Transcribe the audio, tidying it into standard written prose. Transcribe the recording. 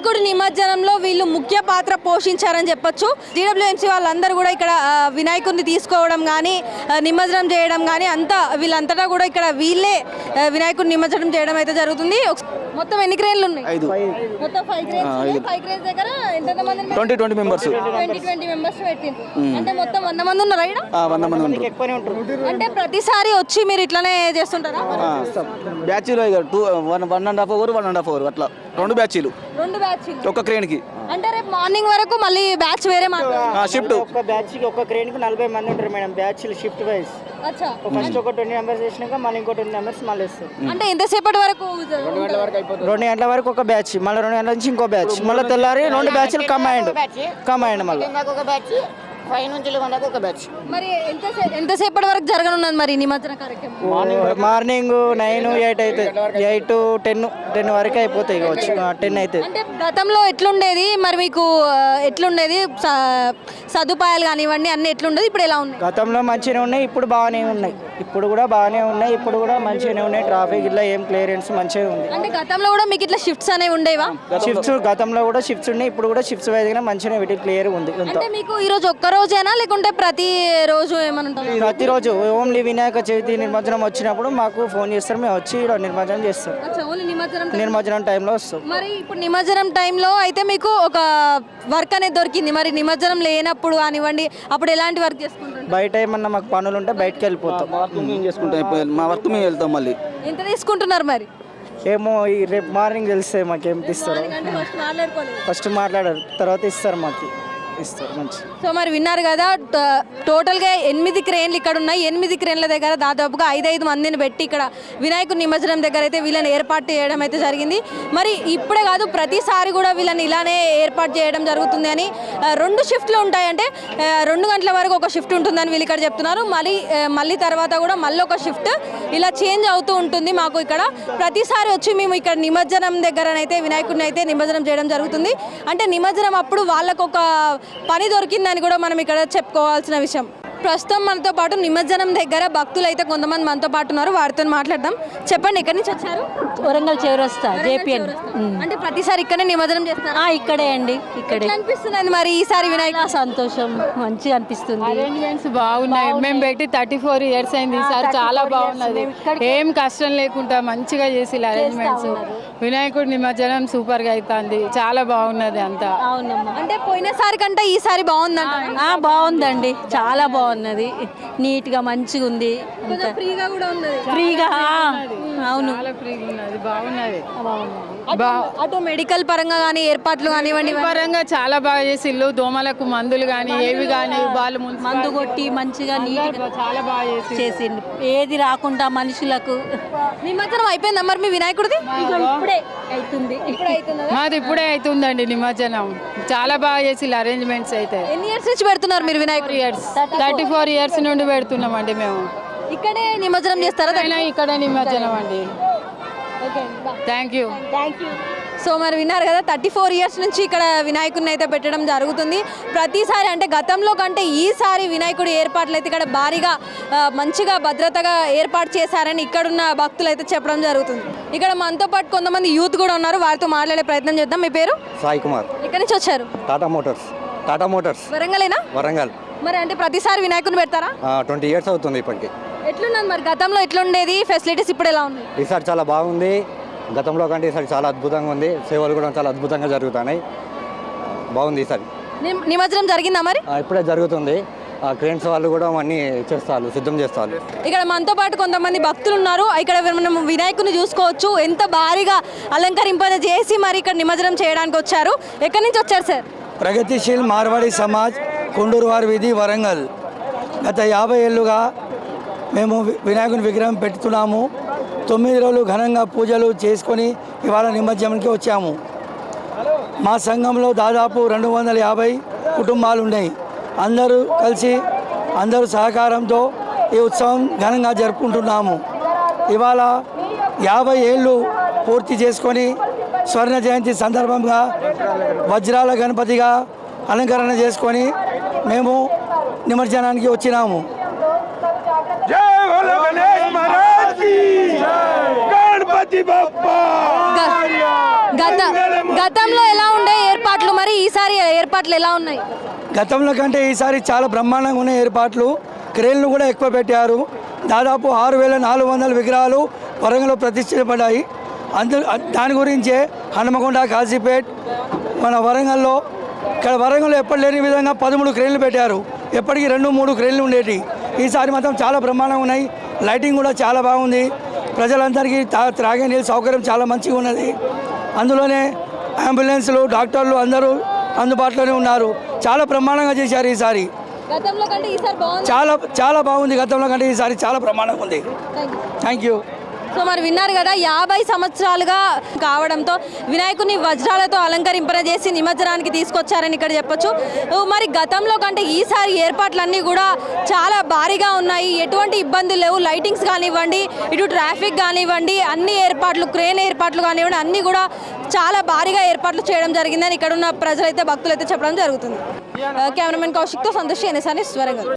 వినాయకుడి నిమజ్జనంలో వీళ్ళు ముఖ్య పాత్ర పోషించారని చెప్పొచ్చు. జీడబ్ల్యూఎంసీ వాళ్ళందరూ కూడా ఇక్కడ వినాయకుడిని తీసుకోవడం కానీ నిమజ్జనం చేయడం కానీ అంతా వీళ్ళంతటా కూడా ఇక్కడ వీళ్ళే వినాయకుడిని నిమజ్జనం చేయడం అయితే జరుగుతుంది. మొత్తం ఎన్ని క్రేన్లు ఉన్నాయి? 5. మొత్తం 5 క్రేన్స్. 5 క్రేన్స్ దగ్గర ఎంతమంది? 20 మెంబర్స్. 20 మెంబర్స్ పెట్టిండ్రు. అంటే మొత్తం 100 మంది ఉన్నారా ఇక్కడ? 100 మంది ఉంటారు. అంటే ప్రతిసారి వచ్చి మీరు ఇట్లానే చేస్తుంటారా? బ్యాచ్లు 1.5 అవర్ 1.5 అవర్ అట్లా 2 బ్యాచ్లు ఒక క్రేన్ కి. అంటే రేపు మార్నింగ్ వరకు మళ్ళీ బ్యాచ్ వేరే షిఫ్ట్. ఒక బ్యాచ్ కి ఒక క్రేన్ కి 40 మంది ఉంటారు madam. Batch shift wise. First ఒక 20 మెంబర్స్ వేసినాక మళ్ళీ ఇంకో 20 మెంబర్స్ మళ్ళీ వేస్తారు. అంటే ఎంతసేపటి వరకు? 2 గంటల వరకు ఒక బ్యాచ్, మళ్ళీ 2 గంటల నుంచి ఇంకో బ్యాచ్, మళ్ళీ తెల్లారి 2 బ్యాచ్లు కంబైండ్ మళ్ళీ మరి ఎంతసేపటి వరకు జరగనున్నది మరి నిమజ్జన కార్యక్రమం? మార్నింగ్ 9, 8 అయితే 8, 10 వరకు అయిపోతాయి కావచ్చు. 10 అయితే. అంటే గతంలో ఎట్లుండేది మరి మీకు? ఎట్లుండేది సదుపాయాలు కానివ్వండి అన్ని ఎట్లుండేది? ఇప్పుడు ఎలా ఉన్నాయి? గతంలో మంచిగానే ఉన్నాయి, ఇప్పుడు బాగానే ఉన్నాయి. ఇప్పుడు కూడా బాగానే ఉన్నాయి, ఇప్పుడు కూడా మంచిగానే ఉన్నాయి. ట్రాఫిక్ ఇట్లా ఏం క్లియరెన్స్ మంచిగా ఉంది. అంటే గతంలో కూడా మీకు ఇట్లా షిఫ్ట్స్ అనేవి ఉండేవా? షిఫ్ట్స్ గతంలో కూడా షిఫ్ట్స్ ఉన్నాయి, ఇప్పుడు కూడా షిఫ్ట్స్ వైజ్గా మంచిగా వీటి క్లియర్ ఉంది. అంటే మీకు ఈ రోజు ఒక్క రోజేనా లేకుంటే ప్రతి రోజు ఏమన్నా? ప్రతిరోజు ఓన్లీ వినాయక చవితి నిమజ్జనం వచ్చినప్పుడు మాకు ఫోన్ చేస్తారు, మేము వచ్చి ఇక్కడ నిమజ్జనం చేస్తాం. నిమజ్జనం టైంలో వస్తాం. మరి ఇప్పుడు నిమజ్జనం టైంలో అయితే మీకు ఒక వర్క్ అనేది దొరికింది. మరి నిమజ్జనం లేనప్పుడు కానివ్వండి అప్పుడు ఎలాంటి వర్క్ చేసుకుంటారు? బయట ఏమన్నా మాకు పనులు ఉంటే బయటకు వెళ్ళిపోతాం. మా వర్క్ మేము వెళ్తాం. మళ్ళీ ఎంత తీసుకుంటున్నారు మరి? ఏమో ఈ రేపు మార్నింగ్ తెలిస్తే మాకేం ఇస్తారు. ఫస్ట్ మాట్లాడారు, తర్వాత ఇస్తారు, మాకు ఇస్తారు మంచి. సో మరి విన్నారు కదా, టోటల్గా 8 క్రేన్లు ఇక్కడ ఉన్నాయి. 8 క్రేన్ల దగ్గర దాదాపుగా 5 మందిని పెట్టి ఇక్కడ వినాయకుడి నిమజ్జనం దగ్గర అయితే వీళ్ళని ఏర్పాటు చేయడం అయితే జరిగింది. మరి ఇప్పుడే కాదు ప్రతిసారి కూడా వీళ్ళని ఇలానే ఏర్పాటు చేయడం జరుగుతుంది అని. 2 షిఫ్ట్లు ఉంటాయంటే 2 గంటల వరకు ఒక షిఫ్ట్ ఉంటుందని వీళ్ళు ఇక్కడ చెప్తున్నారు. మళ్ళీ తర్వాత కూడా మళ్ళీ ఒక షిఫ్ట్ ఇలా చేంజ్ అవుతూ ఉంటుంది. మాకు ఇక్కడ ప్రతిసారి వచ్చి మేము ఇక్కడ నిమజ్జనం దగ్గరనైతే వినాయకుడిని అయితే నిమజ్జనం చేయడం జరుగుతుంది. అంటే నిమజ్జనం అప్పుడు వాళ్ళకు ఒక పని దొరికిందని కూడా మనం ఇక్కడ చెప్పుకోవాల్సిన విషయం. ప్రస్తుతం మనతో పాటు నిమజ్జనం దగ్గర భక్తులు అయితే కొంతమంది మనతో పాటు ఉన్నారు, వారితో మాట్లాడదాం. చెప్పండి, ఎక్కడి నుంచి వచ్చారు? వరంగల్ చౌరస్తా జేపీఎన్. అంటే ప్రతిసారి ఇక్కడే నిమజ్జనం చేస్తారా? ఇక్కడే అండి, ఇక్కడే. అనిపిస్తుంది మరి ఈసారి వినాయక సంతోషం మంచిగా అనిపిస్తుంది. అరేంజ్మెంట్స్ బాగున్నాయి. మేము పెట్టి 34 ఇయర్స్ అయింది. ఈసారి చాలా బాగున్నది. ఏం కష్టం లేకుండా మంచిగా చేసి అరేంజ్మెంట్స్. వినాయకుడి నిమజ్జనం సూపర్ గా అవుతుంది, చాలా బాగున్నది అంతా. అవునమ్మా. అంటే పోయినసారి కంటే ఈసారి బాగుందంట. బాగుందండి, చాలా బాగున్నది. నీట్ గా మంచిగా ఉంది, ఫ్రీగా కూడా ఉన్నది. ఫ్రీగా. అవును, చాలా ఫ్రీగా ఉన్నది, బాగున్నది. అటు మెడికల్ పరంగా కానీ ఏర్పాట్లు కానివ్వండి పరంగా చాలా బాగా చేసిళ్ళు. దోమలకు మందులు కానీ ఏవి కానీ వాళ్ళు మందు కొట్టి మంచిగా నీట్ చాలా బాగా చేసిండు, ఏది రాకుండా మనుషులకు. నిమజ్జనం అయిపోయిందా మరి మీ వినాయకుడిది? ఇప్పుడే అవుతుంది. మాది ఇప్పుడే అవుతుందండి నిమజ్జనం. చాలా బాగా చేసిళ్ళు అరేంజ్మెంట్స్ అయితే. ఎన్ని ఇయర్స్ నుంచి పెడుతున్నారు మీరు వినాయకుడు? 34 ఇయర్స్ నుండి పెడుతున్నామండి మేము. ఇక్కడే నిమజ్జనం చేస్తారా? ఇక్కడే నిమజ్జనం అండి. Thank you. సో మరి విన్నారు కదా, 34 ఇయర్స్ నుంచి ఇక్కడ వినాయకుడిని అయితే పెట్టడం జరుగుతుంది. ప్రతిసారి అంటే గతంలో కంటే ఈసారి వినాయకుడి ఏర్పాట్లు అయితే ఇక్కడ భారీగా మంచిగా భద్రతగా ఏర్పాటు చేశారని ఇక్కడున్న భక్తులు అయితే చెప్పడం జరుగుతుంది. ఇక్కడ మనతో పాటు కొంతమంది యూత్ కూడా ఉన్నారు, వారితో మాట్లాడే ప్రయత్నం చేద్దాం. మీ పేరు? సాయి కుమార్. ఎక్కడి నుంచి వచ్చారు? టాటా మోటార్స్. వరంగలేనా? వరంగల్. మరి అంటే ప్రతిసారి వినాయకుడిని పెడతారా? 20 ఇయర్స్ అవుతుంది ఇప్పటికి. ఎట్లున్నది మరి? గతంలో ఎట్లుండేది ఫెసిలిటీస్, ఇప్పుడు ఎలా ఉన్నాయి? ఈసారి చాలా బాగుంది, గతంలో కంటే ఈసారి చాలా అద్భుతంగా ఉంది. సేవలు కూడా చాలా అద్భుతంగా జరుగుతున్నాయి, బాగుంది ఈసారి. నిమజ్జనం జరిగిందా మరి? ఇప్పుడే జరుగుతుంది. క్రేన్స్ వాళ్ళు కూడా అన్నీ చేస్తారు, సిద్ధం చేస్తారు. ఇక్కడ మనతో పాటు కొంతమంది భక్తులు ఉన్నారు. ఇక్కడ మనం వినాయకుని చూసుకోవచ్చు, ఎంత భారీగా అలంకరింపన చేసి మరి ఇక్కడ నిమజ్జనం చేయడానికి వచ్చారు. ఎక్కడి నుంచి వచ్చారు సార్? ప్రగతిశీల్ మార్వాడి సమాజ్, కొండూరువారి వీధి, వరంగల్. గత 50 ఏళ్ళుగా మేము వినాయకుని విగ్రహం పెడుతున్నాము. 9 రోజులు ఘనంగా పూజలు చేసుకొని ఇవాళ నిమజ్జనానికి వచ్చాము. మా సంఘంలో దాదాపు 250 కుటుంబాలు ఉన్నాయి. అందరూ కలిసి అందరూ సహకారంతో ఈ ఉత్సవం ఘనంగా జరుపుకుంటున్నాము. ఇవాళ 50 ఏళ్ళు పూర్తి చేసుకొని స్వర్ణ జయంతి సందర్భంగా వజ్రాల గణపతిగా అలంకరణ చేసుకొని మేము నిమజ్జనానికి వచ్చినాము. గత గతంలో ఎలా ఉండే ఏర్పాట్లు, మరి ఈసారి ఏర్పాట్లు ఎలా ఉన్నాయి? గతంలో కంటే ఈసారి చాలా బ్రహ్మాండంగా ఉన్న ఏర్పాట్లు, క్రేన్లు కూడా ఎక్కువ పెట్టారు. దాదాపు 6,400 విగ్రహాలు వరంగల్లో ప్రతిష్ఠించబడ్డాయి. దాని గురించే హనుమకొండ, కాజీపేట్, మన వరంగల్లో ఇక్కడ వరంగల్లో ఎప్పటి లేని విధంగా 13 క్రేన్లు పెట్టారు. ఎప్పటికీ 2-3 క్రేన్లు ఉండేవి. ఈసారి మాత్రం చాలా బ్రహ్మాండంగా ఉన్నాయి. లైటింగ్ కూడా చాలా బాగుంది. ప్రజలందరికీ త్రాగే నీళ్ళు సౌకర్యం చాలా మంచిగా ఉన్నది. అందులోనే అంబులెన్సులు, డాక్టర్లు అందరూ అందుబాటులోనే ఉన్నారు. చాలా బ్రహ్మాండంగా చేశారు ఈసారి. గతంలో కంటే ఈసారి బాగుంది. చాలా చాలా బాగుంది. గతంలో కంటే ఈసారి చాలా బ్రహ్మాండంగా ఉంది. Thank you. సో మరి విన్నారు కదా, 50 సంవత్సరాలుగా కావడంతో వినాయకుని వజ్రాలతో అలంకరింపజేసి నిమజ్జనానికి తీసుకొచ్చారని ఇక్కడ చెప్పొచ్చు. మరి గతంలో కంటే ఈసారి ఏర్పాట్లన్నీ కూడా చాలా భారీగా ఉన్నాయి. ఎటువంటి ఇబ్బందులు లేవు. లైటింగ్స్ కానివ్వండి, ఇటు ట్రాఫిక్ కానివ్వండి, అన్ని ఏర్పాట్లు, క్రేన్ ఏర్పాట్లు కానివ్వండి, అన్నీ కూడా చాలా భారీగా ఏర్పాట్లు చేయడం జరిగిందని ఇక్కడ ఉన్న ప్రజలైతే, భక్తులైతే చెప్పడం జరుగుతుంది. కెమెరామెన్ కౌశిక్తో సంతోష్, NSR న్యూస్, వరంగల్.